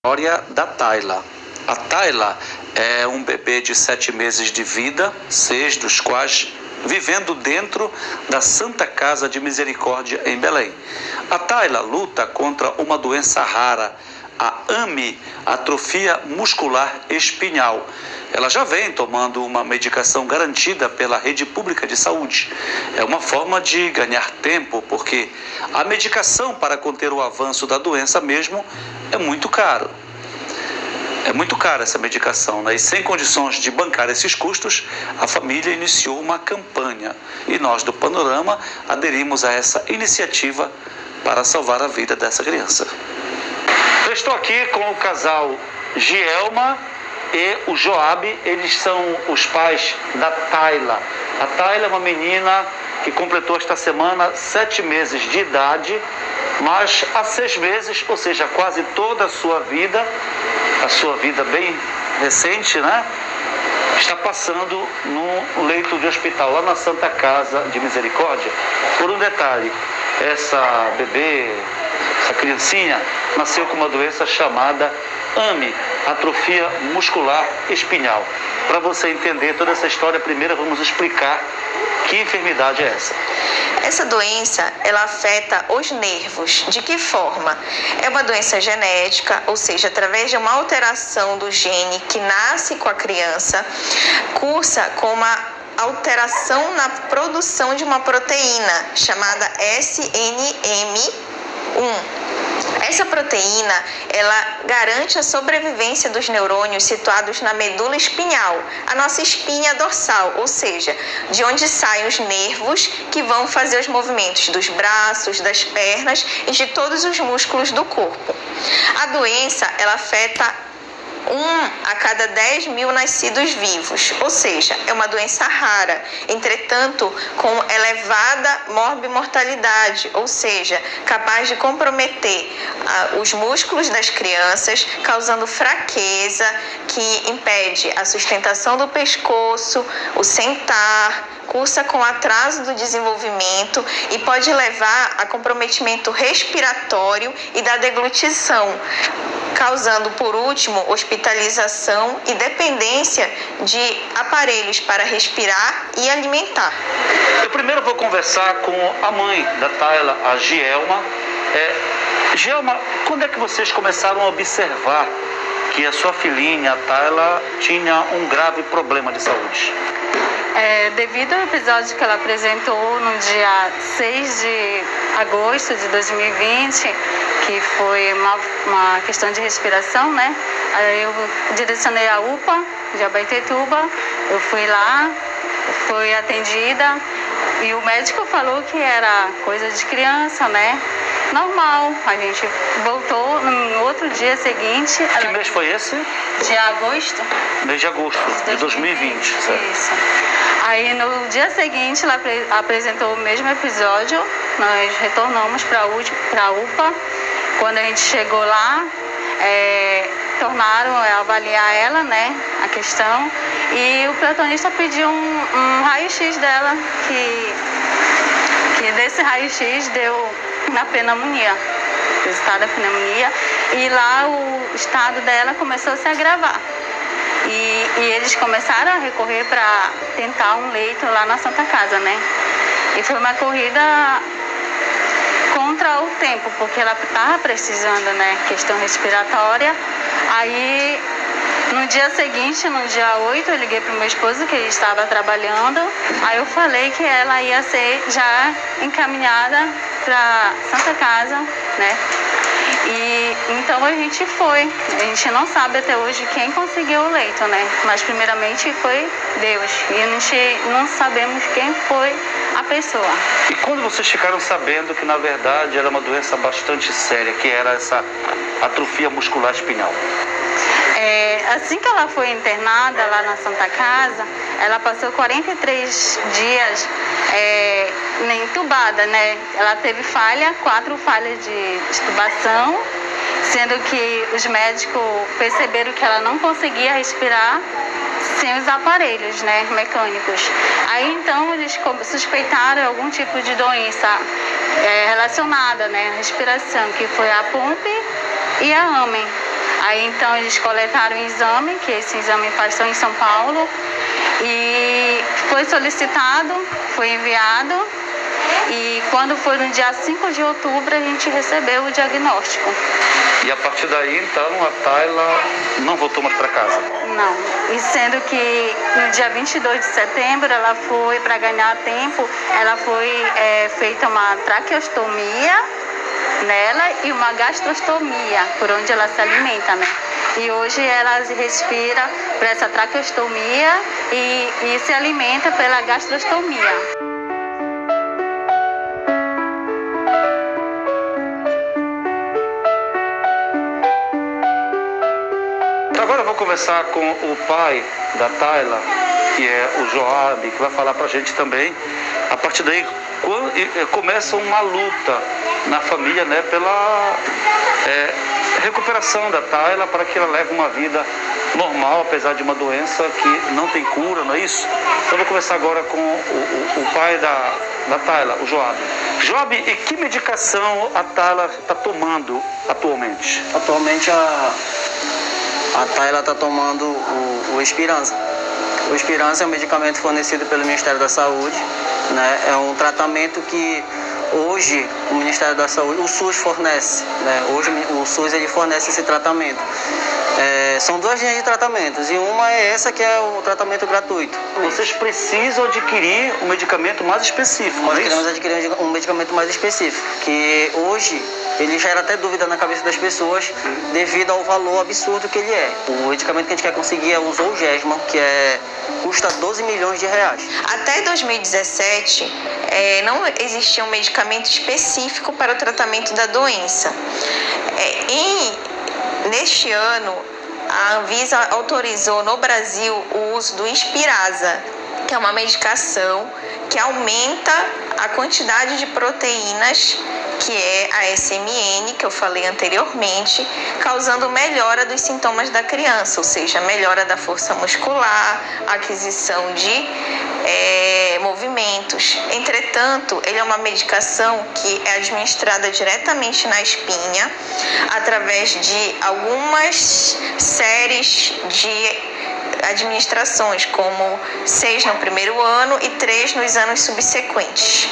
História da Tayla. A Tayla é um bebê de 7 meses de vida, 6 dos quais vivendo dentro da Santa Casa de Misericórdia em Belém. A Tayla luta contra uma doença rara, a AME, atrofia muscular espinhal. Ela já vem tomando uma medicação garantida pela rede pública de saúde. É uma forma de ganhar tempo, porque a medicação para conter o avanço da doença mesmo é muito caro. É muito cara essa medicação, né? E sem condições de bancar esses custos, a família iniciou uma campanha. E nós do Panorama aderimos a essa iniciativa para salvar a vida dessa criança. Eu estou aqui com o casal Gielma e o Joab. Eles são os pais da Tayla. A Tayla é uma menina que completou esta semana 7 meses de idade, mas há 6 meses, ou seja, quase toda a sua vida bem recente, né? Está passando num leito de hospital, lá na Santa Casa de Misericórdia. Por um detalhe, essa bebê, essa criancinha, nasceu com uma doença chamada AME, atrofia muscular espinhal. Para você entender toda essa história, primeiro vamos explicar que enfermidade é essa. Essa doença, ela afeta os nervos. De que forma? É uma doença genética, ou seja, através de uma alteração do gene que nasce com a criança, cursa com uma alteração na produção de uma proteína chamada SNM1. Essa proteína, ela garante a sobrevivência dos neurônios situados na medula espinhal, a nossa espinha dorsal, ou seja, de onde saem os nervos que vão fazer os movimentos dos braços, das pernas e de todos os músculos do corpo. A doença, ela afeta 1 a cada 10 mil nascidos vivos, ou seja, é uma doença rara, entretanto com elevada morbimortalidade, ou seja, capaz de comprometer os músculos das crianças, causando fraqueza que impede a sustentação do pescoço, o sentar, cursa com atraso do desenvolvimento e pode levar a comprometimento respiratório e da deglutição, causando, por último, hospitalização e dependência de aparelhos para respirar e alimentar. Eu primeiro vou conversar com a mãe da Tayla, a Gielma. Gielma, quando é que vocês começaram a observar que a sua filhinha, a Tayla, tinha um grave problema de saúde? Devido ao episódio que ela apresentou no dia 6 de agosto de 2020, que foi uma questão de respiração, né? Eu direcionei a UPA de Abaetetuba, eu fui lá, fui atendida e o médico falou que era coisa de criança, né? Normal. A gente voltou no outro dia seguinte. Que mês foi esse? De agosto. Mês de agosto de 2020. Certo. Isso. Aí no dia seguinte ela apresentou o mesmo episódio, nós retornamos para a UPA. Quando a gente chegou lá, tornaram avaliar ela, né, a questão, e o plantonista pediu um raio-x dela, que desse raio-x deu na pneumonia, resultado da pneumonia, e lá o estado dela começou a se agravar. E eles começaram a recorrer para tentar um leito lá na Santa Casa, né? E foi uma corrida contra o tempo, porque ela estava precisando, né, questão respiratória. Aí, no dia seguinte, no dia 8, eu liguei para o meu esposo, que ele estava trabalhando. Aí eu falei que ela ia ser já encaminhada para Santa Casa, né? E então a gente foi. A gente não sabe até hoje quem conseguiu o leito, né? Mas primeiramente foi Deus. E a gente não sabemos quem foi a pessoa. E quando vocês ficaram sabendo que na verdade era uma doença bastante séria, que era essa atrofia muscular espinhal? Assim que ela foi internada lá na Santa Casa, ela passou 43 dias entubada, né? Ela teve 4 falhas de extubação, sendo que os médicos perceberam que ela não conseguia respirar sem os aparelhos, né, mecânicos. Aí então eles suspeitaram algum tipo de doença relacionada, né, à respiração, que foi a POMP e a AME. Aí então eles coletaram o exame, que esse exame passou em São Paulo, e foi solicitado, foi enviado, e quando foi no dia 5 de outubro a gente recebeu o diagnóstico. E a partir daí, então, a Tayla não voltou mais para casa? Não, e sendo que no dia 22 de setembro ela foi, para ganhar tempo, ela foi feita uma traqueostomia nela e uma gastrostomia, por onde ela se alimenta, né? E hoje ela respira por essa traqueostomia e se alimenta pela gastrostomia. Agora eu vou conversar com o pai da Tayla, que é o Joab, que vai falar pra gente também. A partir daí começa uma luta na família, né, pela recuperação da Tayla, para que ela leve uma vida normal, apesar de uma doença que não tem cura, não é isso? Então eu vou conversar agora com o pai da Tayla, o Joab. Joab, e que medicação a Tayla está tomando atualmente? Atualmente a Tayla está tomando o Espiranza. O Espiranza é um medicamento fornecido pelo Ministério da Saúde, né? É um tratamento que hoje o Ministério da Saúde, o SUS fornece, né? Hoje o SUS ele fornece esse tratamento. São duas linhas de tratamentos e uma é essa que é o tratamento gratuito. Vocês precisam adquirir um medicamento mais específico, Nós não é queremos isso? adquirir um medicamento mais específico, que hoje ele gera até dúvida na cabeça das pessoas devido ao valor absurdo que ele é. O medicamento que a gente quer conseguir é o Zolgensma, que custa 12 milhões de reais. Até 2017, não existia um medicamento específico para o tratamento da doença. Neste ano, a Anvisa autorizou no Brasil o uso do Inspirasa, que é uma medicação que aumenta a quantidade de proteínas, que é a SMN, que eu falei anteriormente, causando melhora dos sintomas da criança, ou seja, melhora da força muscular, aquisição de movimentos. Entretanto, ele é uma medicação que é administrada diretamente na espinha, através de algumas séries de administrações, como 6 no primeiro ano e 3 nos anos subsequentes.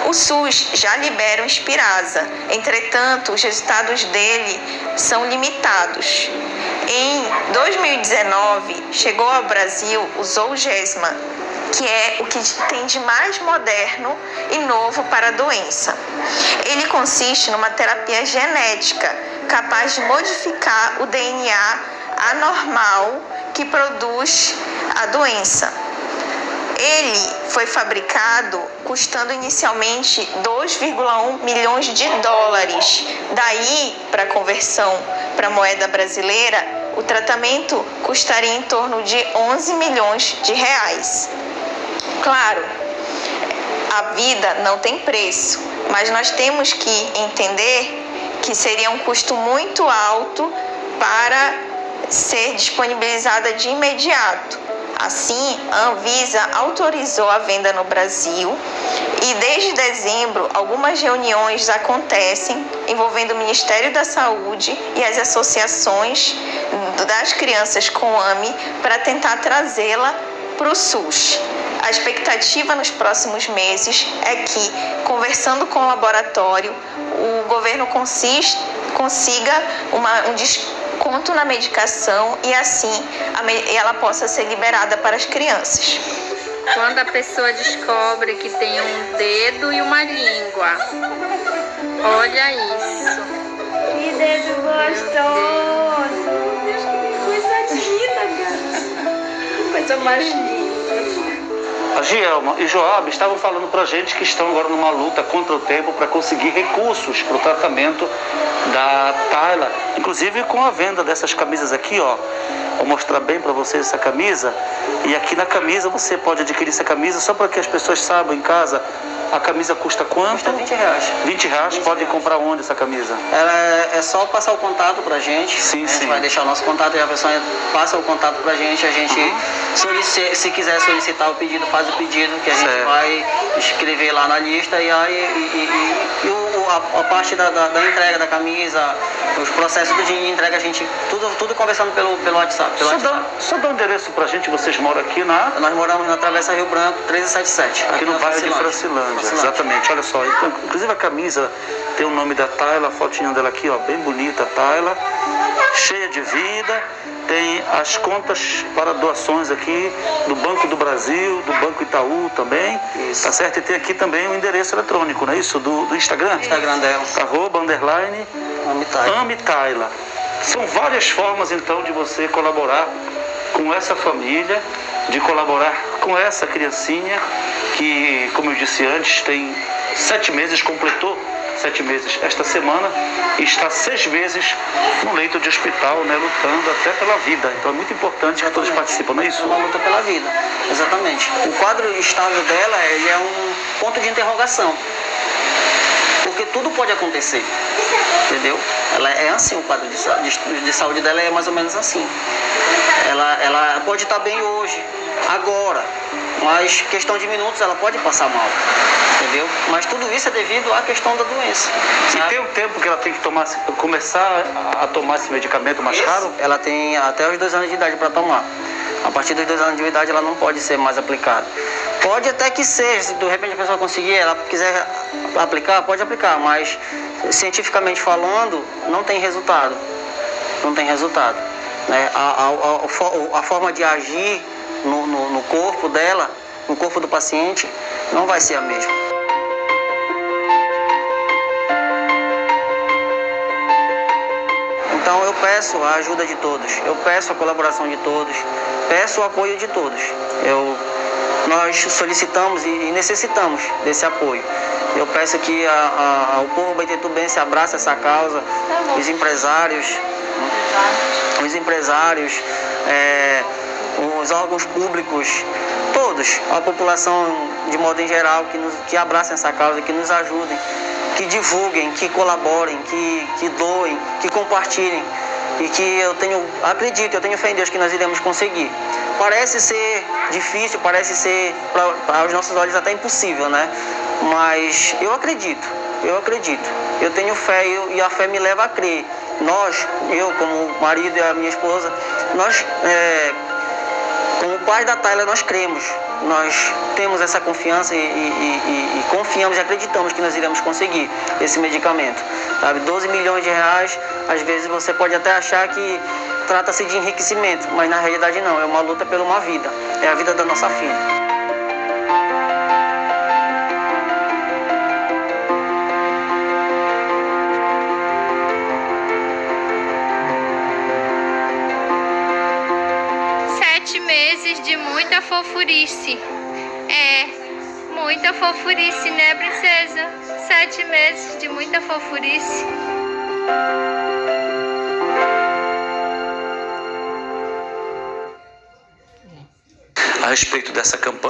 O SUS já libera o Inspirasa, entretanto, os resultados dele são limitados. Em 2019, chegou ao Brasil o Zolgensma, que é o que tem de mais moderno e novo para a doença. Ele consiste numa terapia genética capaz de modificar o DNA anormal que produz a doença. Ele foi fabricado custando inicialmente 2,1 milhões de dólares. Daí, para a conversão para a moeda brasileira, o tratamento custaria em torno de 11 milhões de reais. Claro, a vida não tem preço, mas nós temos que entender que seria um custo muito alto para ser disponibilizada de imediato. Assim, a Anvisa autorizou a venda no Brasil e desde dezembro algumas reuniões acontecem envolvendo o Ministério da Saúde e as associações das crianças com AME para tentar trazê-la para o SUS. A expectativa nos próximos meses é que, conversando com o laboratório, o governo consiga um desconto na medicação e assim ela possa ser liberada para as crianças. Quando a pessoa descobre que tem um dedo e uma língua, olha isso. Que dedo gostoso! Que coisa linda, cara! Coisa mais linda. A Gielma e Joab estavam falando pra gente que estão agora numa luta contra o tempo para conseguir recursos para o tratamento da Tayla, inclusive com a venda dessas camisas aqui, ó. Vou mostrar bem para vocês essa camisa. E aqui na camisa você pode adquirir essa camisa só para que as pessoas saibam em casa A camisa custa quanto? Custa R$20. R$20, pode comprar onde essa camisa? Ela é só passar o contato pra gente. Sim, A sim. gente vai deixar o nosso contato e a pessoa passa o contato pra gente. A gente, se quiser solicitar o pedido, faz o pedido, que a gente Certo. vai escrever lá na lista. E aí a parte da entrega da camisa, os processos de entrega, a gente tudo conversando pelo WhatsApp. Só dá um endereço pra gente, vocês moram aqui Nós moramos na Travessa Rio Branco, 1377. aqui no bairro de Francilândia. Exatamente, olha só. Então, inclusive a camisa tem o nome da Tayla, a fotinha dela aqui, ó, bem bonita, a Tayla, cheia de vida. Tem as contas para doações aqui do Banco do Brasil, do Banco Itaú também. Isso. Tá certo? E tem aqui também o endereço eletrônico, não é isso? Do Instagram? Instagram dela. @_ Ame Tayla. São várias formas então de você colaborar com essa família, de colaborar com essa criancinha que, como eu disse antes, tem 7 meses, completou 7 meses esta semana e está 6 meses no leito de hospital, né, lutando até pela vida. Então é muito importante que todos participem, não é isso? É uma luta pela vida, exatamente. O quadro estável dela, ele é um ponto de interrogação. Porque tudo pode acontecer, entendeu? Ela é assim, o quadro de saúde dela é mais ou menos assim. Ela pode estar bem hoje, agora, mas questão de minutos ela pode passar mal, entendeu? Mas tudo isso é devido à questão da doença. E tem um tempo que ela tem que começar a tomar esse medicamento mais caro? Ela tem até os 2 anos de idade para tomar. A partir dos 2 anos de idade ela não pode ser mais aplicada. Pode até que seja, se de repente a pessoa conseguir, ela quiser aplicar, pode aplicar, mas cientificamente falando, não tem resultado. Não tem resultado. Né? A forma de agir no corpo dela, no corpo do paciente, não vai ser a mesma. Então eu peço a ajuda de todos, eu peço a colaboração de todos, peço o apoio de todos. Nós solicitamos e necessitamos desse apoio. Eu peço que o povo baitetubense abrace essa causa, os empresários, os órgãos públicos, todos, a população de modo em geral, que abracem essa causa, que nos ajudem, que divulguem, que colaborem, que doem, que compartilhem. E que eu tenho fé em Deus que nós iremos conseguir. Parece ser difícil, parece ser, aos nossos olhos, até impossível, né? Mas eu acredito. Eu tenho fé e a fé me leva a crer. Eu como marido e a minha esposa, nós, como pais da Tayla, nós cremos. Nós temos essa confiança e confiamos e acreditamos que nós iremos conseguir esse medicamento. Sabe? 12 milhões de reais, às vezes você pode até achar que trata-se de enriquecimento, mas na realidade não, é uma luta por uma vida, é a vida da nossa filha. De muita fofurice. Muita fofurice, né, princesa? 7 meses de muita fofurice. A respeito dessa campanha,